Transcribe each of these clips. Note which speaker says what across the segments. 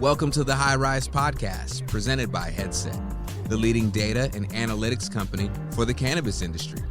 Speaker 1: Welcome to the High Rise Podcast, presented by Headset, the leading data and analytics company for the cannabis industry.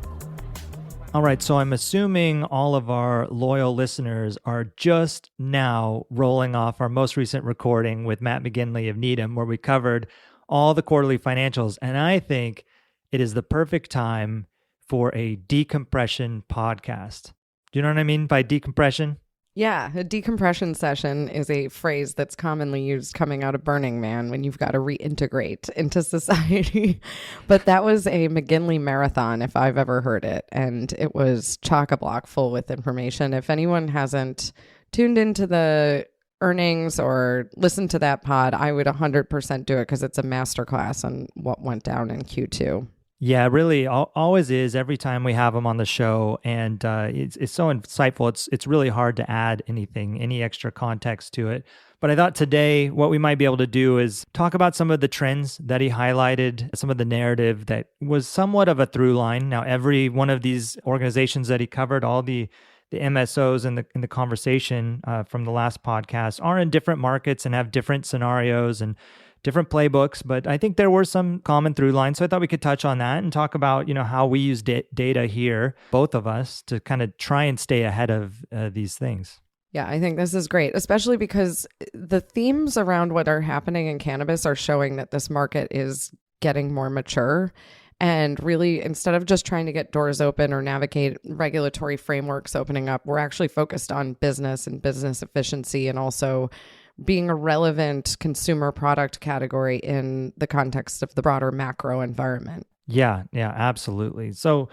Speaker 2: All right, so I'm assuming all of our loyal listeners are just now rolling off our most recent recording with Matt McGinley of Needham, where we covered all the quarterly financials. And I think it is the perfect time for a decompression podcast. Do you know what I mean by decompression?
Speaker 3: Yeah, a decompression session is a phrase that's commonly used coming out of Burning Man when you've got to reintegrate into society. But that was a McGinley marathon, if I've ever heard it. And it was chock-a-block full with information. If anyone hasn't tuned into the earnings or listened to that pod, I would 100% do it because it's a masterclass on what went down in Q2.
Speaker 2: Yeah, it really always is every time we have them on the show, and it's so insightful. It's really hard to add any extra context to it. But I thought today what we might be able to do is talk about some of the trends that he highlighted, some of the narrative that was somewhat of a through line. Now, every one of these organizations that he covered, all the MSOs in the conversation from the last podcast are in different markets and have different scenarios and different playbooks, but I think there were some common through lines. So I thought we could touch on that and talk about, how we use data here, both of us, to kind of try and stay ahead of these things.
Speaker 3: Yeah, I think this is great, especially because the themes around what are happening in cannabis are showing that this market is getting more mature. And really, instead of just trying to get doors open or navigate regulatory frameworks opening up, we're actually focused on business and business efficiency, and also being a relevant consumer product category in the context of the broader macro environment.
Speaker 2: Yeah, absolutely. So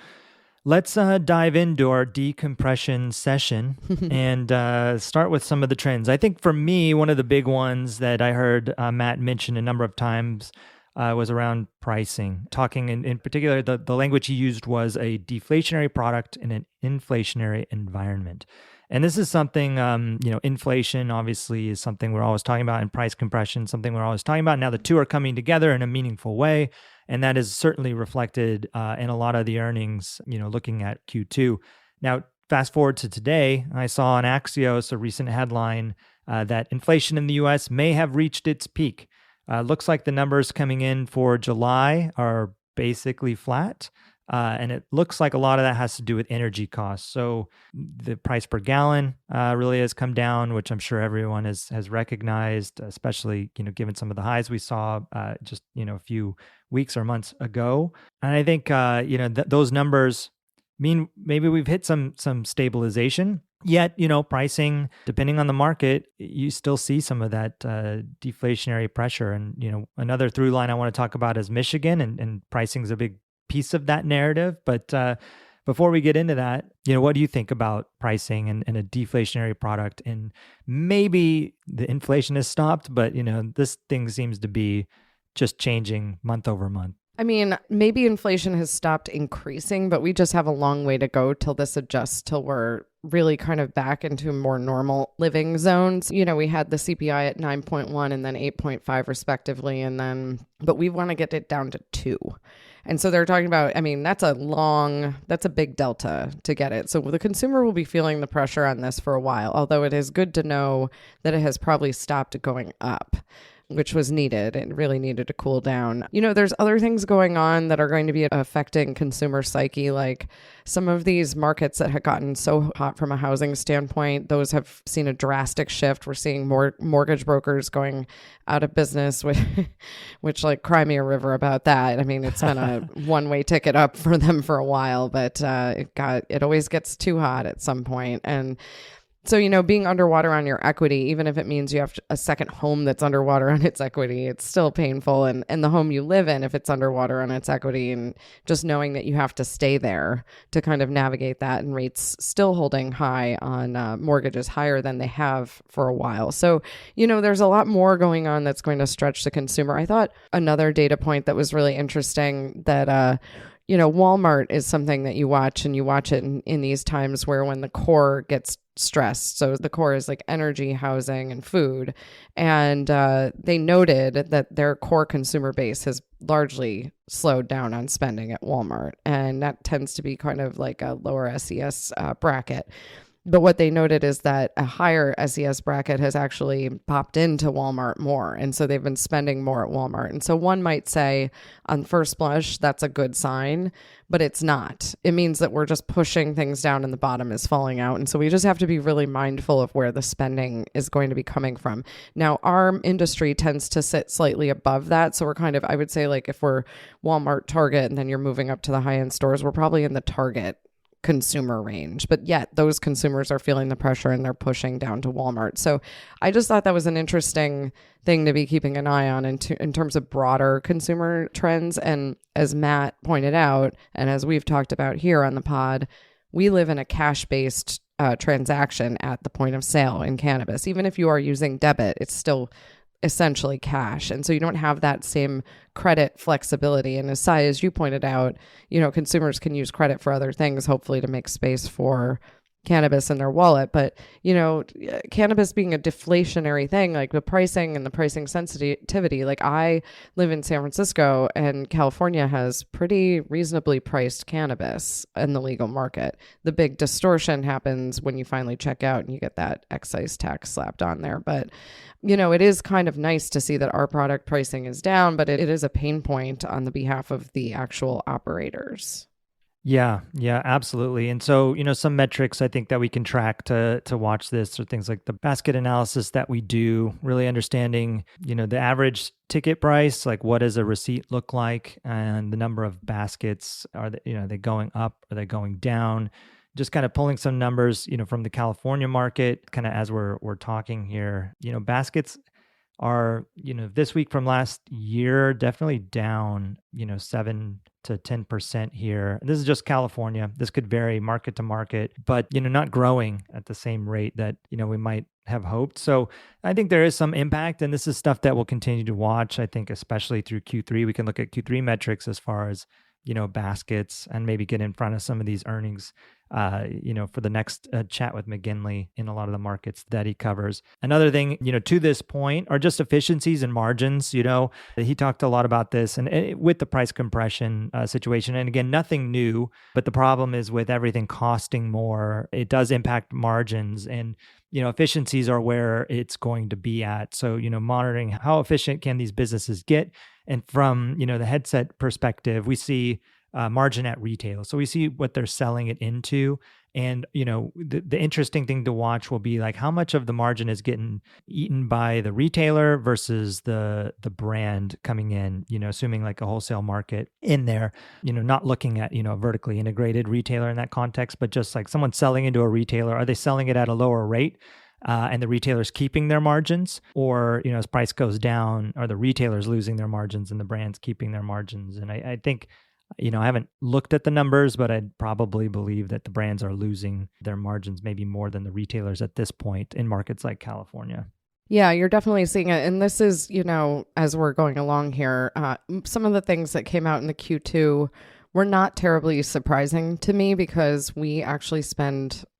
Speaker 2: let's dive into our decompression session and start with some of the trends. I think for me, one of the big ones that I heard Matt mention a number of times was around pricing. Talking in particular, the language he used was a deflationary product in an inflationary environment. And this is something, inflation obviously is something we're always talking about, and price compression, something we're always talking about. Now the two are coming together in a meaningful way, and that is certainly reflected in a lot of the earnings, looking at Q2. Now, fast forward to today, I saw on Axios a recent headline that inflation in the U.S. may have reached its peak. Looks like the numbers coming in for July are basically flat. And it looks like a lot of that has to do with energy costs. So the price per gallon really has come down, which I'm sure everyone has recognized, especially, given some of the highs we saw just, a few weeks or months ago. And I think, those numbers mean maybe we've hit some stabilization. Yet, pricing, depending on the market, you still see some of that deflationary pressure. And, another through line I want to talk about is Michigan, and pricing is a big piece of that narrative. But before we get into that, what do you think about pricing and a deflationary product? And maybe the inflation has stopped, but this thing seems to be just changing month over month.
Speaker 3: I mean, maybe inflation has stopped increasing, but we just have a long way to go till this adjusts, till we're really kind of back into more normal living zones. We had the CPI at 9.1 and then 8.5 respectively, but we want to get it down to 2. And so they're talking about, that's a big delta to get it. So the consumer will be feeling the pressure on this for a while, although it is good to know that it has probably stopped going up, which was needed. It really needed to cool down. There's other things going on that are going to be affecting consumer psyche, like some of these markets that had gotten so hot from a housing standpoint, those have seen a drastic shift. We're seeing more mortgage brokers going out of business, which like cry me a river about that. It's been a one-way ticket up for them for a while, but it always gets too hot at some point. And so, being underwater on your equity, even if it means you have a second home that's underwater on its equity, it's still painful. And the home you live in, if it's underwater on its equity, and just knowing that you have to stay there to kind of navigate that, and rates still holding high on mortgages, higher than they have for a while. So, there's a lot more going on that's going to stretch the consumer. I thought another data point that was really interesting that, Walmart is something that you watch, and you watch it in these times where when the core gets stressed. So the core is like energy, housing, and food. And they noted that their core consumer base has largely slowed down on spending at Walmart. And that tends to be kind of like a lower SES bracket. But what they noted is that a higher SES bracket has actually popped into Walmart more. And so they've been spending more at Walmart. And so one might say on first blush, that's a good sign, but it's not. It means that we're just pushing things down and the bottom is falling out. And so we just have to be really mindful of where the spending is going to be coming from. Now, our industry tends to sit slightly above that. So we're kind of, I would say, like if we're Walmart, Target, and then you're moving up to the high-end stores, we're probably in the Target consumer range, but yet those consumers are feeling the pressure and they're pushing down to Walmart. So I just thought that was an interesting thing to be keeping an eye on in terms of broader consumer trends. And as Matt pointed out, and as we've talked about here on the pod, we live in a cash-based transaction at the point of sale in cannabis. Even if you are using debit, it's still essentially cash. And so you don't have that same credit flexibility. And as Sai, as you pointed out, consumers can use credit for other things, hopefully to make space for cannabis in their wallet. But, cannabis being a deflationary thing, like the pricing and the pricing sensitivity, like I live in San Francisco and California has pretty reasonably priced cannabis in the legal market. The big distortion happens when you finally check out and you get that excise tax slapped on there. But, it is kind of nice to see that our product pricing is down, but it is a pain point on the behalf of the actual operators.
Speaker 2: Yeah, absolutely. And so, some metrics I think that we can track to watch this are things like the basket analysis that we do, really understanding, the average ticket price, like what does a receipt look like, and the number of baskets, are they going up, are they going down? Just kind of pulling some numbers, from the California market, kind of as we're talking here, baskets are, this week from last year, definitely down, 7 to 10% here. This is just California. This could vary market to market, but, not growing at the same rate that, we might have hoped. So I think there is some impact, and this is stuff that we'll continue to watch. I think especially through Q3, we can look at Q3 metrics as far as, baskets, and maybe get in front of some of these earnings, for the next chat with McGinley in a lot of the markets that he covers. Another thing, to this point are just efficiencies and margins. He talked a lot about this and with the price compression situation. And again, nothing new, but the problem is with everything costing more, it does impact margins, and efficiencies are where it's going to be at. So, monitoring how efficient can these businesses get. And from, the headset perspective, we see margin at retail. So we see what they're selling it into. And, the interesting thing to watch will be like how much of the margin is getting eaten by the retailer versus the brand coming in, assuming like a wholesale market in there, not looking at, a vertically integrated retailer in that context, but just like someone selling into a retailer, are they selling it at a lower rate? And the retailer's keeping their margins, or, as price goes down, are the retailers losing their margins and the brands keeping their margins? And I think, I haven't looked at the numbers, but I'd probably believe that the brands are losing their margins maybe more than the retailers at this point in markets like California.
Speaker 3: Yeah, you're definitely seeing it. And this is, as we're going along here, some of the things that came out in the Q2 were not terribly surprising to me, because we actually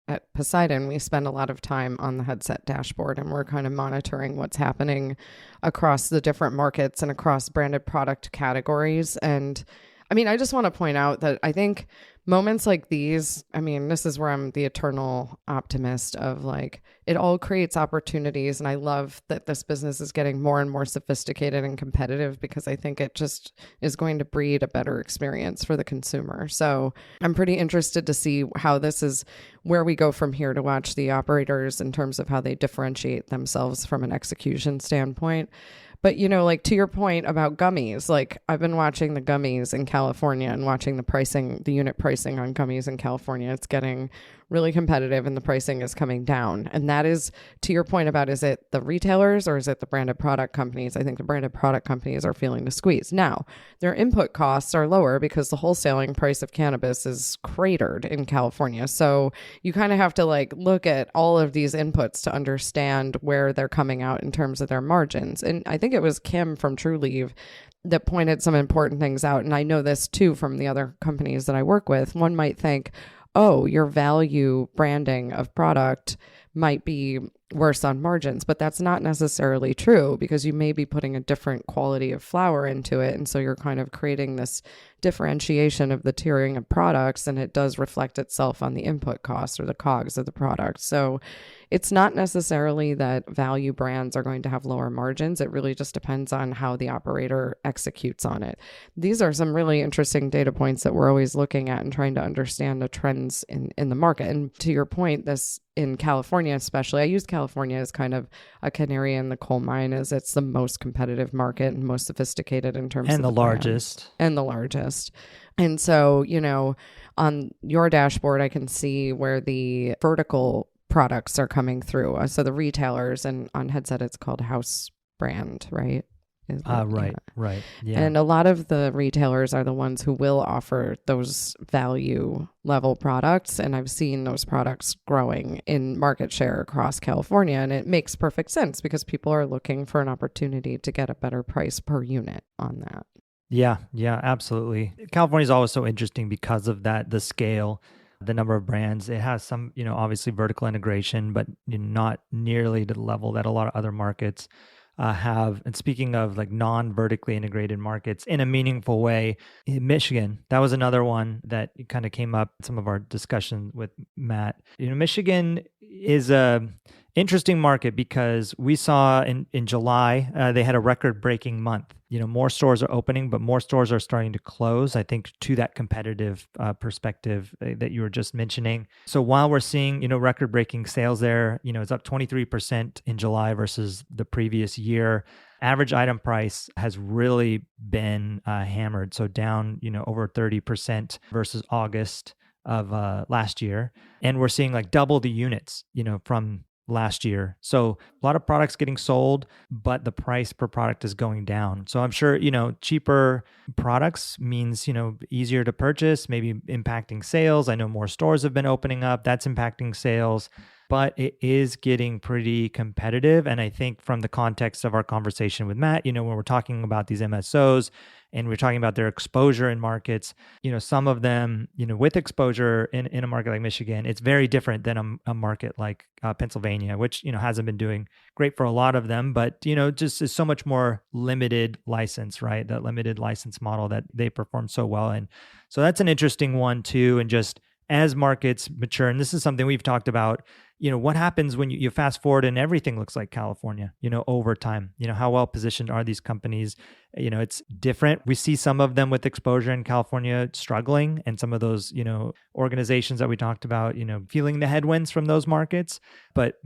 Speaker 3: at Poseidon, we spend a lot of time on the headset dashboard, and we're kind of monitoring what's happening across the different markets and across branded product categories. And I just want to point out that I think moments like these, this is where I'm the eternal optimist of like, it all creates opportunities. And I love that this business is getting more and more sophisticated and competitive, because I think it just is going to breed a better experience for the consumer. So I'm pretty interested to see how this is, where we go from here, to watch the operators in terms of how they differentiate themselves from an execution standpoint. But, like to your point about gummies, like I've been watching the gummies in California and watching the unit pricing on gummies in California. It's getting really competitive and the pricing is coming down. And that is, to your point about, is it the retailers or is it the branded product companies? I think the branded product companies are feeling the squeeze. Now, their input costs are lower because the wholesaling price of cannabis is cratered in California. So you kind of have to like look at all of these inputs to understand where they're coming out in terms of their margins. And I think it was Kim from TrueLeave that pointed some important things out. And I know this too from the other companies that I work with. One might think, oh, your value branding of product might be worse on margins, but that's not necessarily true because you may be putting a different quality of flour into it. And so you're kind of creating this differentiation of the tiering of products, and it does reflect itself on the input costs or the COGS of the product. So it's not necessarily that value brands are going to have lower margins. It really just depends on how the operator executes on it. These are some really interesting data points that we're always looking at and trying to understand the trends in the market. And to your point, this in California especially, I use California as kind of a canary in the coal mine, as it's the most competitive market and most sophisticated in terms
Speaker 2: and
Speaker 3: of
Speaker 2: the largest.
Speaker 3: And the largest. And so, on your dashboard, I can see where the vertical products are coming through. So the retailers, and on Headset, it's called house brand, right?
Speaker 2: Right. Yeah.
Speaker 3: And a lot of the retailers are the ones who will offer those value level products. And I've seen those products growing in market share across California. And it makes perfect sense because people are looking for an opportunity to get a better price per unit on that.
Speaker 2: Yeah, absolutely. California is always so interesting because of that, the scale, the number of brands. It has some, obviously vertical integration, but not nearly to the level that a lot of other markets have. And speaking of like non-vertically integrated markets in a meaningful way, in Michigan, that was another one that kind of came up in some of our discussion with Matt. Michigan is a interesting market because we saw in July, they had a record-breaking month. More stores are opening, but more stores are starting to close, I think, to that competitive perspective that you were just mentioning. So while we're seeing, record-breaking sales there, it's up 23% in July versus the previous year. Average item price has really been hammered. So down, over 30% versus August of last year. And we're seeing like double the units, from last year. So a lot of products getting sold, but the price per product is going down. So I'm sure, cheaper products means, easier to purchase, maybe impacting sales. I know more stores have been opening up. That's impacting sales, but it is getting pretty competitive. And I think from the context of our conversation with Matt, when we're talking about these MSOs and we're talking about their exposure in markets, some of them, with exposure in a market like Michigan, it's very different than a market like Pennsylvania, which, hasn't been doing great for a lot of them, but, just is so much more limited license, right? That limited license model that they perform so well in. So that's an interesting one too. And just as markets mature, and this is something we've talked about, what happens when you fast forward and everything looks like California, over time, how well positioned are these companies? It's different. We see some of them with exposure in California struggling, and some of those, organizations that we talked about, feeling the headwinds from those markets, but,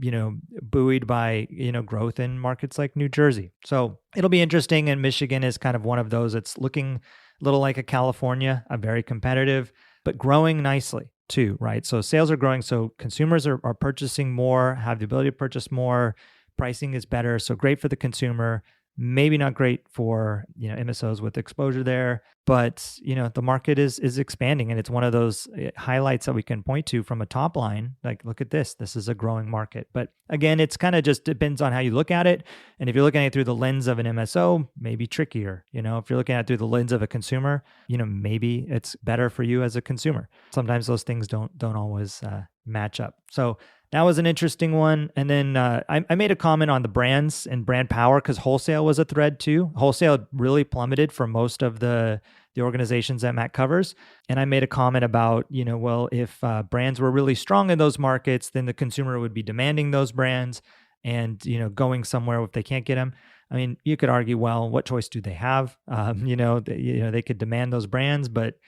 Speaker 2: buoyed by, growth in markets like New Jersey. So it'll be interesting. And Michigan is kind of one of those that's looking a little like a California, a very competitive, but growing nicely too, right? So sales are growing. So consumers are purchasing more, have the ability to purchase more. Pricing is better. So great for the consumer, maybe not great for, MSOs with exposure there, but, the market is expanding, and it's one of those highlights that we can point to from a top line. Like, look at this is a growing market. But again, it's kind of just depends on how you look at it. And if you're looking at it through the lens of an MSO, maybe trickier. If you're looking at it through the lens of a consumer, maybe it's better for you as a consumer. Sometimes those things don't always match up. So that was an interesting one. And then I made a comment on the brands and brand power because wholesale was a thread too. Wholesale really plummeted for most of the organizations that Matt covers. And I made a comment about, well, if brands were really strong in those markets, then the consumer would be demanding those brands and, going somewhere if they can't get them. I mean, you could argue, well, what choice do they have? They could demand those brands, but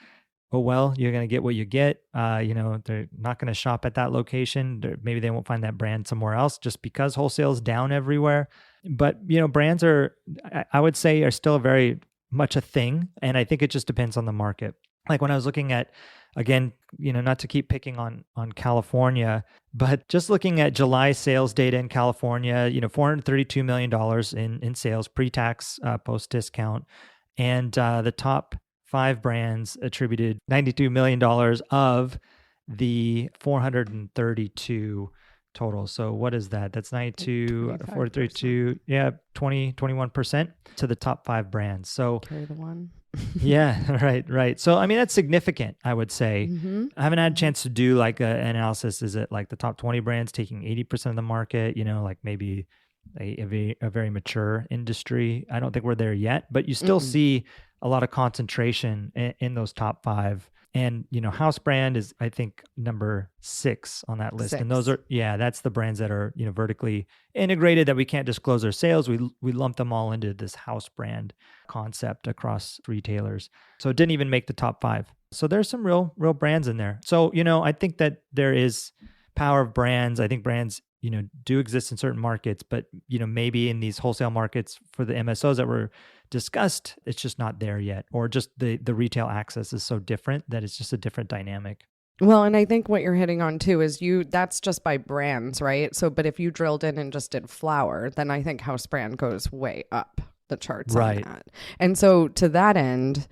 Speaker 2: oh, well, you're going to get what you get. They're not going to shop at that location. Maybe they won't find that brand somewhere else just because wholesale is down everywhere. But, brands I would say, are still very much a thing. And I think it just depends on the market. Like when I was looking at, again, not to keep picking on California, but just looking at July sales data in California, $432 million in sales, pre-tax, post-discount. And the top 5 brands attributed $92 million of the 432 total. So what is that? That's 92, 432, 21% to the top 5 brands. So
Speaker 3: carry the one.
Speaker 2: Yeah, right. So, I mean, that's significant, I would say. I haven't had a chance to do like an analysis. Is it like the top 20 brands taking 80% of the market, like maybe a very mature industry? I don't think we're there yet, but you still see a lot of concentration in those top 5. And, house brand is, I think, number 6 on that list. 6. And those are, that's the brands that are, vertically integrated that we can't disclose their sales. We lump them all into this house brand concept across retailers. So it didn't even make the top 5. So there's some real brands in there. So, I think that there is power of brands. I think brands, do exist in certain markets, but, maybe in these wholesale markets for the MSOs that were discussed, it's just not there yet, or just the retail access is so different that it's just a different dynamic.
Speaker 3: Well, and I think what you're hitting on too is that's just by brands, right? So, but if you drilled in and just did flour, then I think house brand goes way up the charts on that. And so to that end,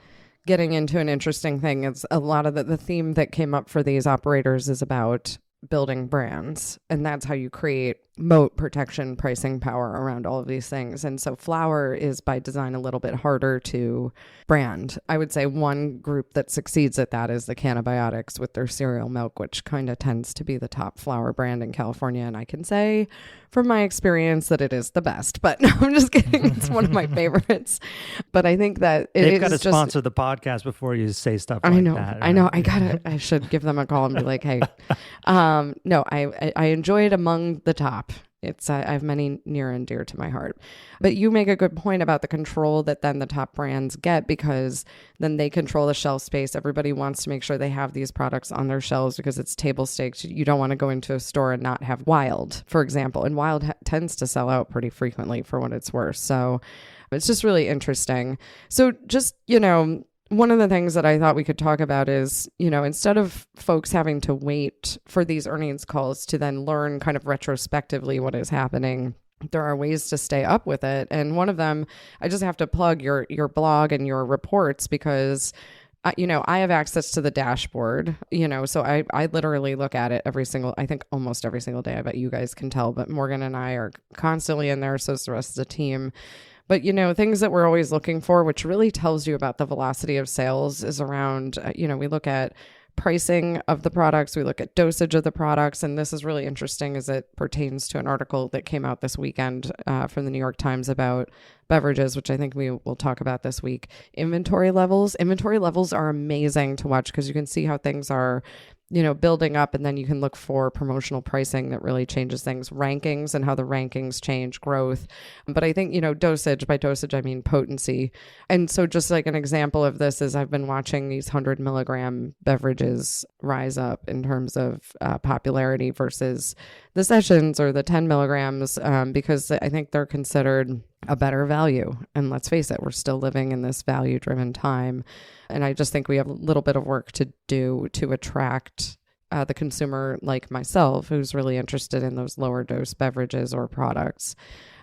Speaker 3: getting into an interesting thing is a lot of the theme that came up for these operators is about building brands, and that's how you create moat, protection, pricing power around all of these things. And so flour is by design a little bit harder to brand. I would say one group that succeeds at that is the Cannabiotics with their cereal milk, which kind of tends to be the top flour brand in California. And I can say from my experience that it is the best, but no, I'm just kidding. It's one of my favorites. But I think that
Speaker 2: they've got to sponsor the podcast before you say stuff like that.
Speaker 3: I know. I should give them a call and be like, hey, no, I enjoy it among the top. I have many near and dear to my heart. But you make a good point about the control that then the top brands get, because then they control the shelf space. Everybody wants to make sure they have these products on their shelves because it's table stakes. You don't want to go into a store and not have Wild, for example. And Wild tends to sell out pretty frequently for what it's worth. So it's just really interesting. So just, one of the things that I thought we could talk about is, instead of folks having to wait for these earnings calls to then learn kind of retrospectively what is happening, there are ways to stay up with it. And one of them, I just have to plug your blog and your reports, because I have access to the dashboard, so I literally look at it almost every single day. I bet you guys can tell, but Morgan and I are constantly in there. So is the rest of the team. But, things that we're always looking for, which really tells you about the velocity of sales, is around, we look at pricing of the products, we look at dosage of the products. And this is really interesting as it pertains to an article that came out this weekend from the New York Times about beverages, which I think we will talk about this week. Inventory levels are amazing to watch, because you can see how things are building up, and then you can look for promotional pricing that really changes things, rankings, and how the rankings change growth. But I think, dosage, by dosage, I mean potency. And so just like an example of this is I've been watching these 100 milligram beverages rise up in terms of popularity versus the sessions or the 10 milligrams, because I think they're considered a better value. And let's face it, we're still living in this value-driven time. And I just think we have a little bit of work to do to attract the consumer like myself, who's really interested in those lower dose beverages or products.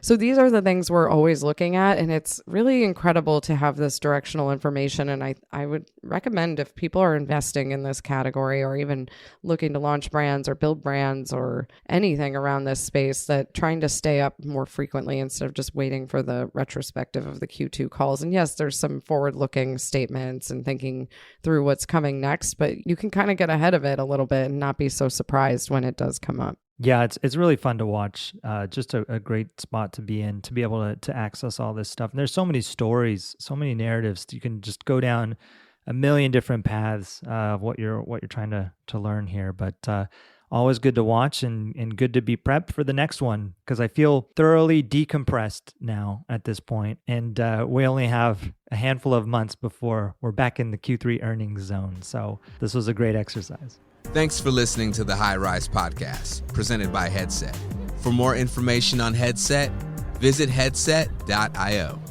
Speaker 3: So these are the things we're always looking at, and it's really incredible to have this directional information. And I would recommend, if people are investing in this category or even looking to launch brands or build brands or anything around this space, that trying to stay up more frequently instead of just waiting for the retrospective of the Q2 calls. And yes, there's some forward-looking statements and thinking through what's coming next, but you can kind of get ahead of it a little bit and not be so surprised when it does come up.
Speaker 2: Yeah, it's really fun to watch. Just a great spot to be in, to be able to access all this stuff. And there's so many stories, so many narratives. You can just go down a million different paths of what you're trying to learn here. But always good to watch and good to be prepped for the next one, because I feel thoroughly decompressed now at this point. And we only have a handful of months before we're back in the Q3 earnings zone. So this was a great exercise.
Speaker 1: Thanks for listening to the High Rise Podcast, presented by Headset. For more information on Headset, visit headset.io.